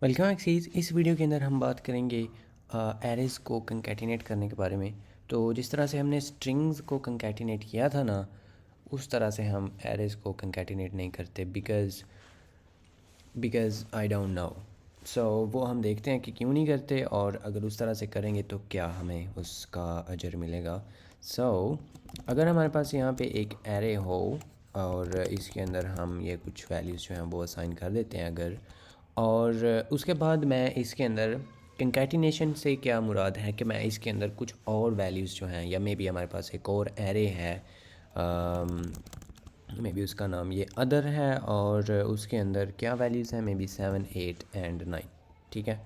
Welcome axes. इस video के अंदर हम बात करेंगे एरेज़ को कंकैटिनेट करने के बारे में। तो जिस तरह से हमने स्ट्रिंग्स को कंकैटिनेट किया था ना, उस तरह से हम एरेज़ को कंकैटिनेट नहीं करते बिकॉज़ आई डोंट नो। सो वो हम देखते हैं कि क्यों नहीं करते, और अगर उस तरह से करेंगे तो क्या हमें उसका अजर मिलेगा। अगर हमारे पास यहाँ पे एक एरे हो और इसके अंदर हम ये कुछ वैल्यूज़ जो हैं वो असाइन कर देते हैं अगर, और उसके बाद मैं इसके अंदर कंकैटिनेशन से क्या मुराद है कि मैं इसके अंदर कुछ और वैल्यूज़ जो हैं, या मे बी हमारे पास एक और एरे है, मे बी उसका नाम ये अदर है, और उसके अंदर क्या वैल्यूज़ हैं, मे बी 7, 8 एंड 9। ठीक है,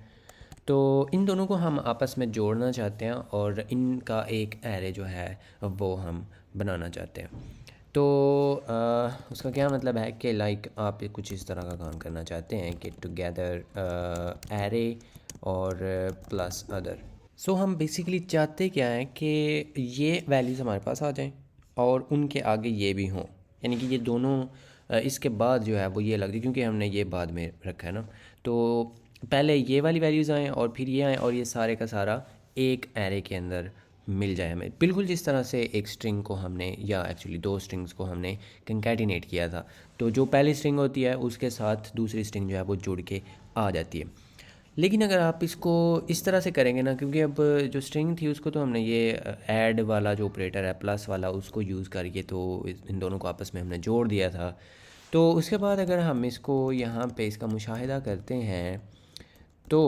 तो इन दोनों को हम आपस में जोड़ना चाहते हैं और इनका एक एरे जो है वो हम बनाना चाहते हैं। तो उसका क्या मतलब है कि लाइक आप कुछ इस तरह का काम करना चाहते हैं कि टुगेदर एरे और प्लस अदर। सो हम बेसिकली चाहते क्या है कि ये वैल्यूज़ हमारे पास आ जाएं और उनके आगे ये भी हों, यानी कि ये दोनों इसके बाद जो है वो ये लग रही, क्योंकि हमने ये बाद में रखा है ना। तो पहले ये वाली वैल्यूज़ आएँ और फिर ये आएँ, और ये सारे का सारा एक एरे के अंदर मिल जाए हमें, बिल्कुल जिस तरह से एक स्ट्रिंग को हमने, या एक्चुअली दो स्ट्रिंग्स को हमने कंकैटिनेट किया था। तो जो पहली स्ट्रिंग होती है उसके साथ दूसरी स्ट्रिंग जो है वो जुड़ के आ जाती है। लेकिन अगर आप इसको इस तरह से करेंगे ना, क्योंकि अब जो स्ट्रिंग थी उसको तो हमने ये ऐड वाला जो ऑपरेटर है प्लस वाला उसको यूज़ करके तो इन दोनों को आपस में हमने जोड़ दिया था। तो उसके बाद अगर हम इसको यहाँ पे इसका मुशाहिदा करते हैं तो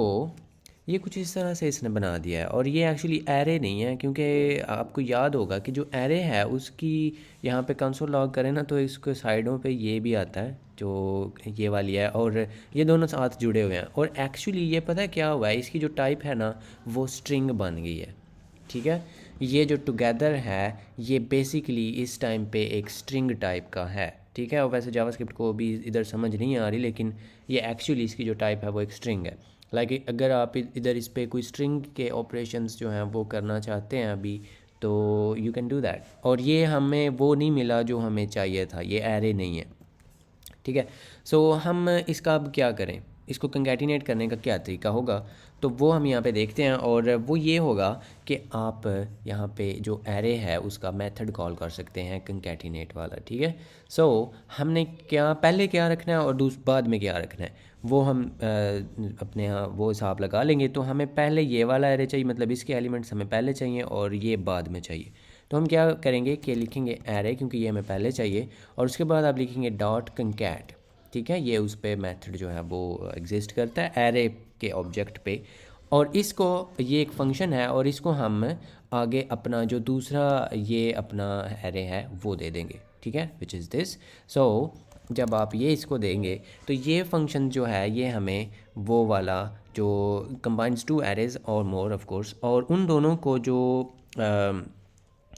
ये कुछ इस तरह से इसने बना दिया है, और ये एक्चुअली एरे नहीं है, क्योंकि आपको याद होगा कि जो एरे है उसकी यहाँ पे कंसोल लॉग करें ना तो इसके साइडों पे ये भी आता है जो ये वाली है, और ये दोनों साथ जुड़े हुए हैं। और एक्चुअली ये पता है क्या हुआ है, इसकी जो टाइप है ना वो स्ट्रिंग बन गई है। ठीक है, ये जो टुगेदर है ये बेसिकली इस टाइम पे एक स्ट्रिंग टाइप का है। ठीक है, और वैसे जावास्क्रिप्ट को भी इधर समझ नहीं आ रही, लेकिन ये एक्चुअली इसकी जो टाइप है वो एक स्ट्रिंग है। लाइक अगर आप इधर इस पे कोई स्ट्रिंग के ऑपरेशंस जो हैं वो करना चाहते हैं अभी, तो यू कैन डू दैट। और ये हमें वो नहीं मिला जो हमें चाहिए था, ये एरे नहीं है। ठीक है, सो हम इसका अब क्या करें, इसको कंकैटिनेट करने का क्या तरीका होगा, तो वो हम यहाँ पे देखते हैं। और वो ये होगा कि आप यहाँ पे जो एरे है उसका मेथड कॉल कर सकते हैं कंकैटिनेट वाला। ठीक है, सो हमने क्या पहले क्या रखना है और बाद में क्या रखना है वो हम अपने यहाँ वो हिसाब लगा लेंगे। तो हमें पहले ये वाला एरे चाहिए, मतलब इसके एलिमेंट्स हमें पहले चाहिए और ये बाद में चाहिए। तो हम क्या करेंगे कि लिखेंगे एरे, क्योंकि ये हमें पहले चाहिए, और उसके बाद आप लिखेंगे डॉट कंकैट। ठीक है, ये उस पर मेथड जो है वो एग्जिस्ट करता है एरे के ऑब्जेक्ट पे, और इसको ये एक फंक्शन है और इसको हम आगे अपना जो दूसरा ये अपना एरे है वो दे देंगे। ठीक है, विच इज़ दिस। सो जब आप ये इसको देंगे तो ये फंक्शन जो है ये हमें वो वाला जो कंबाइंस टू एरेज और मोर ऑफ कोर्स, और उन दोनों को जो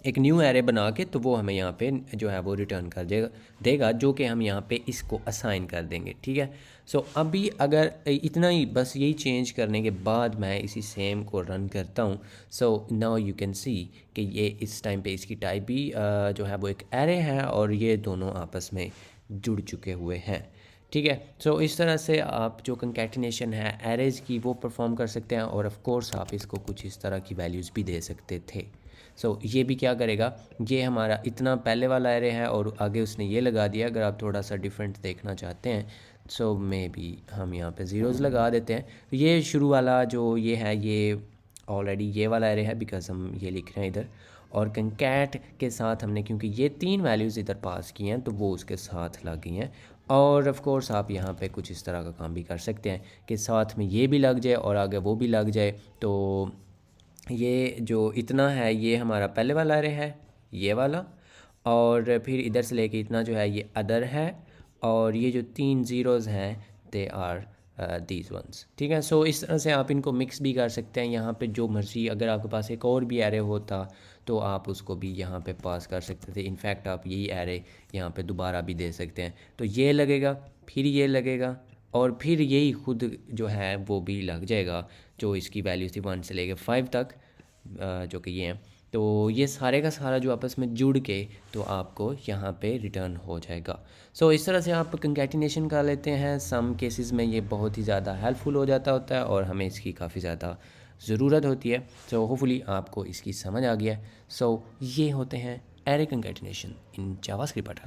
एक न्यू एरे बना के तो वो हमें यहाँ पे जो है वो रिटर्न कर देगा, जो कि हम यहाँ पे इसको असाइन कर देंगे। ठीक है, सो अभी अगर इतना ही बस यही चेंज करने के बाद मैं इसी सेम को रन करता हूँ, so now you can see कि ये इस टाइम पे इसकी टाइप भी जो है वो एक एरे है, और ये दोनों आपस में जुड़ चुके हुए हैं। ठीक है, सो इस तरह से आप जो कंकैटिनेशन है एरेज की वो परफॉर्म कर सकते हैं, और ऑफ कोर्स आप इसको कुछ इस तरह की वैल्यूज़ भी दे सकते थे। ये भी क्या करेगा, ये हमारा इतना पहले वाला एरे है और आगे उसने ये लगा दिया। अगर आप थोड़ा सा डिफरेंट देखना चाहते हैं मे बी हम यहाँ पे ज़ीरोज़ लगा देते हैं। ये शुरू वाला जो ये है ये ऑलरेडी ये वाला एरे है, बिकॉज हम ये लिख रहे हैं इधर, और कंकैट के साथ हमने क्योंकि ये तीन वैल्यूज़ इधर पास की हैं तो वो उसके साथ लग गई हैं। और ऑफ कोर्स आप यहाँ पे कुछ इस तरह का काम भी कर सकते हैं कि साथ में ये भी लग जाए और आगे वो भी लग जाए। तो ये जो इतना है ये हमारा पहले वाला एरे है, ये वाला, और फिर इधर से लेके इतना जो है ये अदर है, और ये जो तीन ज़ीरोज़ हैं दे आर दीज वंस। ठीक है, इस तरह से आप इनको मिक्स भी कर सकते हैं यहाँ पे जो मर्ज़ी। अगर आपके पास एक और भी एरे होता तो आप उसको भी यहाँ पे पास कर सकते थे। इनफैक्ट आप यही एरे यहाँ पे दोबारा भी दे सकते हैं, तो ये लगेगा, फिर ये लगेगा, और फिर यही खुद जो है वो भी लग जाएगा, जो इसकी वैल्यू थी 1 से लेके 5 तक, जो कि ये हैं। तो ये सारे का सारा जो आपस में जुड़ के तो आपको यहाँ पे रिटर्न हो जाएगा। सो इस तरह से आप कंकैटिनेशन कर लेते हैं। सम केसेस में ये बहुत ही ज़्यादा हेल्पफुल हो जाता होता है और हमें इसकी काफ़ी ज़्यादा ज़रूरत होती है। सो होपफुली आपको इसकी समझ आ गया है। सो ये होते हैं एरे कंकैटिनेशन इन जावास्क्रिप्ट।